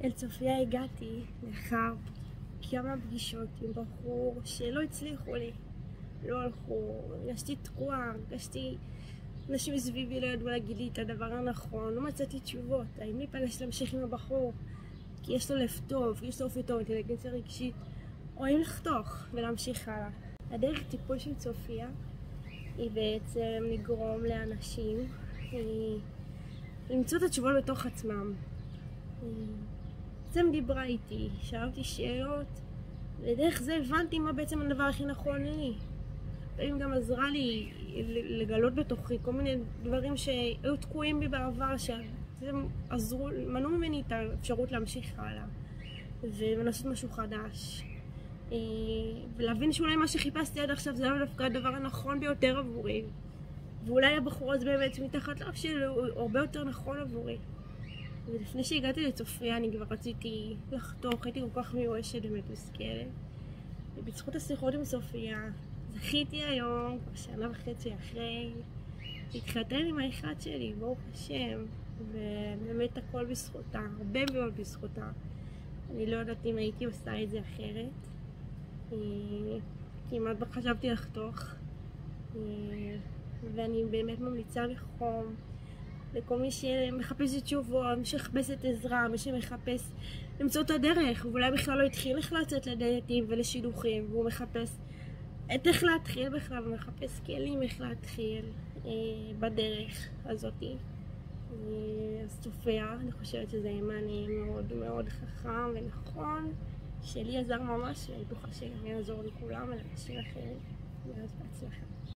אל צופיה הגעתי לאחר כמה פגישות עם בחור שלא הצליחו לי, לא הלכו, הרגשתי תקועה, הרגשתי אנשים מסביבי לא ידעו להגיד לי את הדבר הנכון, לא מצאתי תשובות, האם להיפגש להמשיך עם הבחור כי יש לו לב טוב, יש לו אופי טוב, אינטליגנציה רגשית, או האם לחתוך ולהמשיך הלאה. הדרך טיפול של צופיה היא בעצם לגרום לאנשים למצוא את התשובות בתוך עצמם. בעצם דיברה איתי, שאלתי שאלות, ודרך זה הבנתי מה בעצם הדבר הכי נכון לי. והיא גם עזרה לי לגלות בתוכי כל מיני דברים שהיו תקועים בי בעבר, מנעו ממני את האפשרות להמשיך הלאה ולעשות משהו חדש. ולהבין שאולי מה שחיפשתי עד עכשיו זה לא דווקא הדבר הנכון ביותר עבורי, ואולי הבחור הזה באמת מתחת לאף שלי הוא הרבה יותר נכון עבורי. ולפני שהגעתי לצופיה אני כבר רציתי לחתוך, הייתי כל כך מיואשת ומתוסכלת, ובזכות השיחות עם צופיה זכיתי היום, כבר 1.5 שנה אחרי, להתחתן עם האחד שלי, ברוך השם, ובאמת הכל בזכותה, הרבה מאוד בזכותה. אני לא יודעת אם הייתי עושה את זה אחרת, כמעט חשבתי לחתוך, ואני באמת ממליצה לחום לכל מי שמחפש תשובות, מי שמחפשת עזרה, מי שמחפש למצוא את הדרך, ואולי בכלל לא התחיל איך לצאת לדייטים ולשידוכים, והוא מחפש את איך להתחיל בכלל, הוא מחפש כלים איך להתחיל בדרך הזאת. אז צופיה, אני חושבת שזה מענה מאוד מאוד חכם ונכון, שלי עזר ממש, ואני בטוחה שגם יעזור לכולם ולאנשים אחרים. אז בהצלחה.